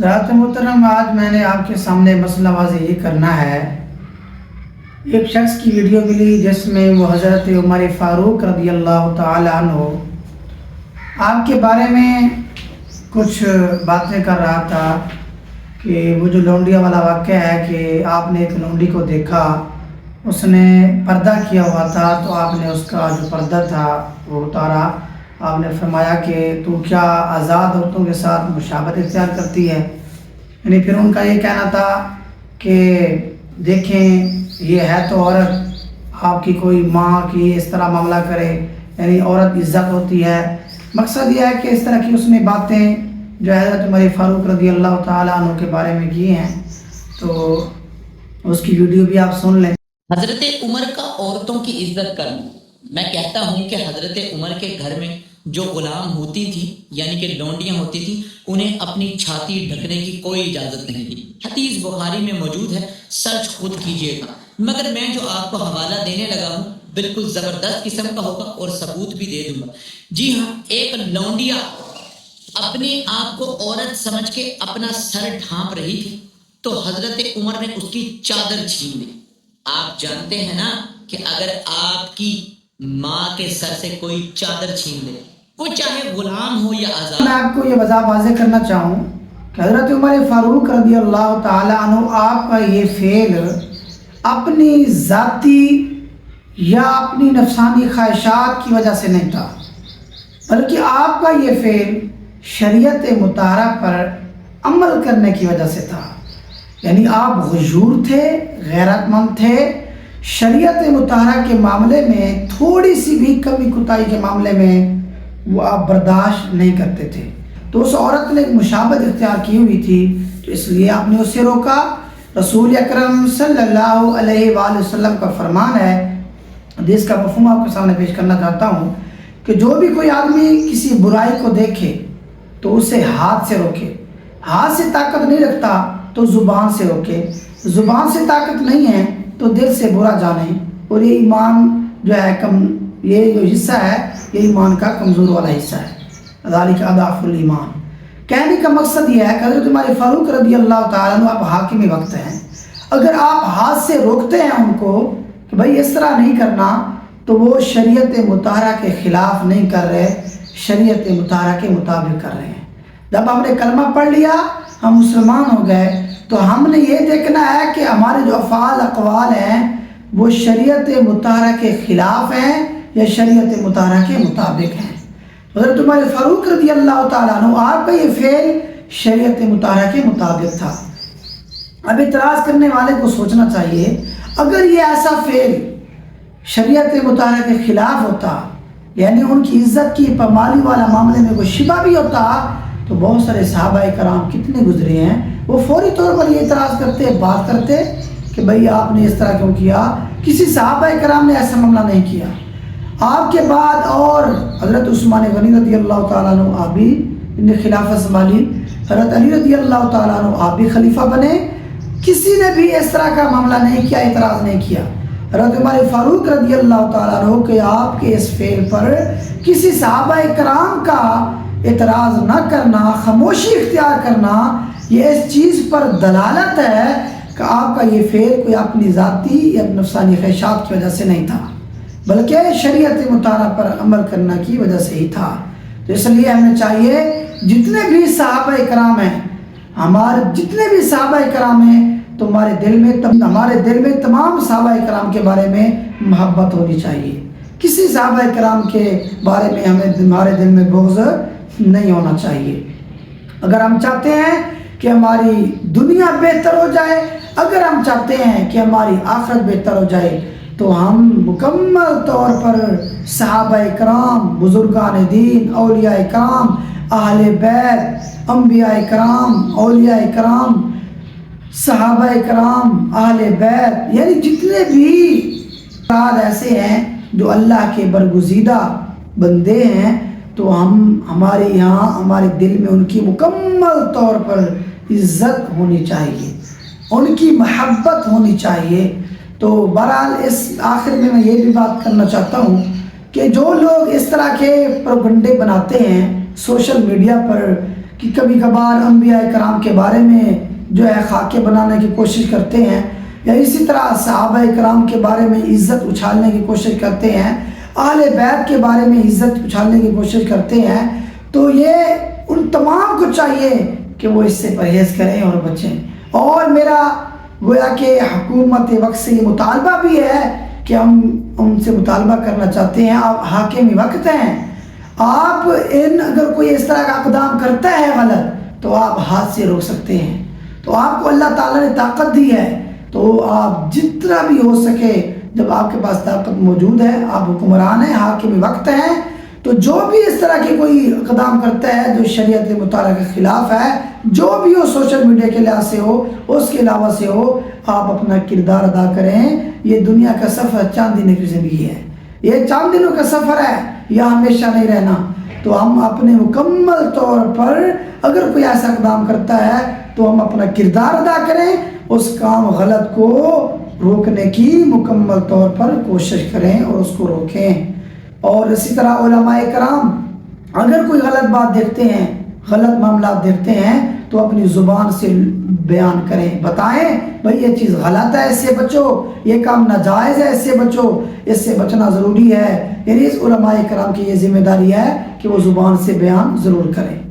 ذات محترم، آج میں نے آپ کے سامنے مسئلہ واضح یہ کرنا ہے۔ ایک شخص کی ویڈیو ملی جس میں وہ حضرت عمر فاروق رضی اللہ تعالی عنہ آپ کے بارے میں کچھ باتیں کر رہا تھا کہ وہ جو لونڈیا والا واقعہ ہے کہ آپ نے ایک لونڈی کو دیکھا، اس نے پردہ کیا ہوا تھا، تو آپ نے اس کا جو پردہ تھا وہ اتارا۔ آپ نے فرمایا کہ تو کیا آزاد عورتوں کے ساتھ مشابہت اختیار کرتی ہے؟ یعنی پھر ان کا یہ کہنا تھا کہ دیکھیں یہ ہے تو عورت، آپ کی کوئی ماں کی اس طرح معاملہ کرے، یعنی عورت عزت ہوتی ہے۔ مقصد یہ ہے کہ اس طرح کی اس نے باتیں جو حضرت عمر فاروق رضی اللہ تعالیٰ عنہ کے بارے میں کی ہیں، تو اس کی ویڈیو بھی آپ سن لیں۔ حضرت عمر کا عورتوں کی عزت کرنا، میں کہتا ہوں کہ حضرت عمر کے گھر میں جو غلام ہوتی تھی یعنی کہ لونڈیاں ہوتی تھی، انہیں اپنی چھاتی ڈھکنے کی کوئی اجازت نہیں تھی۔ حدیث بخاری میں موجود ہے، سرچ خود کیجئے گا۔ مگر میں جو آپ کو حوالہ دینے لگا ہوں بالکل زبردست قسم کا ہوگا اور ثبوت بھی دے دوں گا۔ جی ہاں، ایک لونڈیا اپنے آپ کو عورت سمجھ کے اپنا سر ڈھانپ رہی تھی تو حضرت عمر نے اس کی چادر چھین لی۔ آپ جانتے ہیں نا کہ اگر آپ کی ماں کے سر سے کوئی چادر چھین لے، وہ چاہے غلام ہو یا آزاد۔ میں آپ کو یہ واضح کرنا چاہوں کہ حضرت عمر فاروق رضی اللہ تعالیٰ عنہ آپ کا یہ فعل اپنی ذاتی یا اپنی نفسانی خواہشات کی وجہ سے نہیں تھا، بلکہ آپ کا یہ فعل شریعت مطہرہ پر عمل کرنے کی وجہ سے تھا۔ یعنی آپ غیور تھے، غیرت مند تھے، شریعت مطہرہ کے معاملے میں تھوڑی سی بھی کمی کوتاہی کے معاملے میں وہ آپ برداشت نہیں کرتے تھے۔ تو اس عورت نے ایک مشابہت اختیار کی ہوئی تھی، تو اس لیے آپ نے اسے روکا۔ رسول اکرم صلی اللہ علیہ وآلہ وسلم کا فرمان ہے، حدیث کا مفہوم آپ کے سامنے پیش کرنا چاہتا ہوں کہ جو بھی کوئی آدمی کسی برائی کو دیکھے تو اسے ہاتھ سے روکے۔ ہاتھ سے طاقت نہیں رکھتا تو زبان سے روکے، زبان سے طاقت نہیں ہے تو دل سے برا جانے، اور یہ ایمان جو ہے یہ جو حصہ ہے یہ ایمان کا کمزور والا حصہ ہے۔ ذالک اضعف الایمان۔ کہنے کا مقصد یہ ہے کہ حضرت عمر فاروق رضی اللہ تعالیٰ عنہ آپ حاکم وقت ہیں، اگر آپ ہاتھ سے روکتے ہیں ان کو کہ بھائی اس طرح نہیں کرنا، تو وہ شریعت مطہرہ کے خلاف نہیں کر رہے، شریعت مطہرہ کے مطابق کر رہے ہیں۔ جب ہم نے کلمہ پڑھ لیا، ہم مسلمان ہو گئے، تو ہم نے یہ دیکھنا ہے کہ ہمارے جو افعال اقوال ہیں وہ شریعت مطہرہ کے خلاف ہیں یا شریعت مطہرہ کے مطابق ہیں۔ حضرت عمر فاروق رضی اللہ تعالیٰ عنہ آپ کا یہ فعل شریعت مطہرہ کے مطابق تھا۔ اب اعتراض کرنے والے کو سوچنا چاہیے، اگر یہ ایسا فعل شریعت مطہرہ کے خلاف ہوتا، یعنی ان کی عزت کی پامالی والا معاملے میں کوئی شبہ بھی ہوتا، تو بہت سارے صحابہ کرام کتنے گزرے ہیں، وہ فوری طور پر یہ اعتراض کرتے، بات کرتے کہ بھئی آپ نے اس طرح کیوں کیا۔ کسی صحابہ کرام نے ایسا معاملہ نہیں کیا۔ آپ کے بعد اور حضرت عثمان غنی رضی اللہ تعالیٰ عنہ آپ بھی نے خلافت سنبھالی، حضرت علی رضی اللہ تعالیٰ عنہ آپ بھی خلیفہ بنے، کسی نے بھی اس طرح کا معاملہ نہیں کیا، اعتراض نہیں کیا۔ حضرت عمر فاروق رضی اللہ تعالیٰ عنہ کہ آپ کے اس فعل پر کسی صحابہ کرام کا اعتراض نہ کرنا، خاموشی اختیار کرنا، یہ اس چیز پر دلالت ہے کہ آپ کا یہ فعل کوئی اپنی ذاتی یا نفسانی خواہشات کی وجہ سے نہیں تھا، بلکہ شریعت مطہرہ پر عمل کرنے کی وجہ سے ہی تھا۔ تو اس لیے ہمیں چاہیے جتنے بھی صحابہ کرام ہیں، جتنے بھی صحابہ کرام ہیں، تو ہمارے دل میں تمام صحابہ کرام کے بارے میں محبت ہونی چاہیے۔ کسی صحابہ کرام کے بارے میں ہمارے دل میں بغض نہیں ہونا چاہیے۔ اگر ہم چاہتے ہیں کہ ہماری دنیا بہتر ہو جائے، اگر ہم چاہتے ہیں کہ ہماری آخرت بہتر ہو جائے، تو ہم مکمل طور پر صحابہ کرام، بزرگان دین، اولیاء کرام، اہل بیت، انبیاء کرام، اولیاء کرام، صحابہ کرام، اہل بیت، یعنی جتنے بھی افراد ایسے ہیں جو اللہ کے برگزیدہ بندے ہیں، تو ہمارے یہاں ہمارے دل میں ان کی مکمل طور پر عزت ہونی چاہیے، ان کی محبت ہونی چاہیے۔ تو بہرحال اس آخر میں یہ بھی بات کرنا چاہتا ہوں کہ جو لوگ اس طرح کے پروپیگنڈے بناتے ہیں سوشل میڈیا پر کہ کبھی کبھار انبیاء کرام کے بارے میں جو ہے خاکے بنانے کی کوشش کرتے ہیں، یا اسی طرح صحابہ کرام کے بارے میں عزت اچھالنے کی کوشش کرتے ہیں، اہل بیت کے بارے میں عزت اچھالنے کی کوشش کرتے ہیں، تو یہ ان تمام کو چاہیے کہ وہ اس سے پرہیز کریں اور بچیں۔ اور میرا گویا کہ حکومت وقت سے یہ مطالبہ بھی ہے کہ ہم ان سے مطالبہ کرنا چاہتے ہیں، آپ حاکم وقت ہیں، آپ اگر کوئی اس طرح کا اقدام کرتا ہے غلط تو آپ ہاتھ سے روک سکتے ہیں۔ تو آپ کو اللہ تعالیٰ نے طاقت دی ہے، تو آپ جتنا بھی ہو سکے، جب آپ کے پاس طاقت موجود ہے، آپ حکمران ہیں، حاکم وقت ہیں، تو جو بھی اس طرح کی کوئی اقدام کرتا ہے جو شریعت مطالعہ کے خلاف ہے، جو بھی ہو، سوشل میڈیا کے لحاظ سے ہو، اس کے علاوہ سے ہو، آپ اپنا کردار ادا کریں۔ یہ دنیا کا سفر چند دنوں کی زندگی ہے، یہ چند دنوں کا سفر ہے، یہ ہمیشہ نہیں رہنا۔ تو ہم اپنے مکمل طور پر اگر کوئی ایسا اقدام کرتا ہے تو ہم اپنا کردار ادا کریں، اس کام غلط کو روکنے کی مکمل طور پر کوشش کریں اور اس کو روکیں۔ اور اسی طرح علماء کرام اگر کوئی غلط بات دیکھتے ہیں، غلط معاملات دیکھتے ہیں، تو اپنی زبان سے بیان کریں، بتائیں بھائی یہ چیز غلط ہے، اس سے بچو، یہ کام ناجائز ہے، اس سے بچو، اس سے بچنا ضروری ہے۔ یعنی اس علماء کرام کی یہ ذمہ داری ہے کہ وہ زبان سے بیان ضرور کریں۔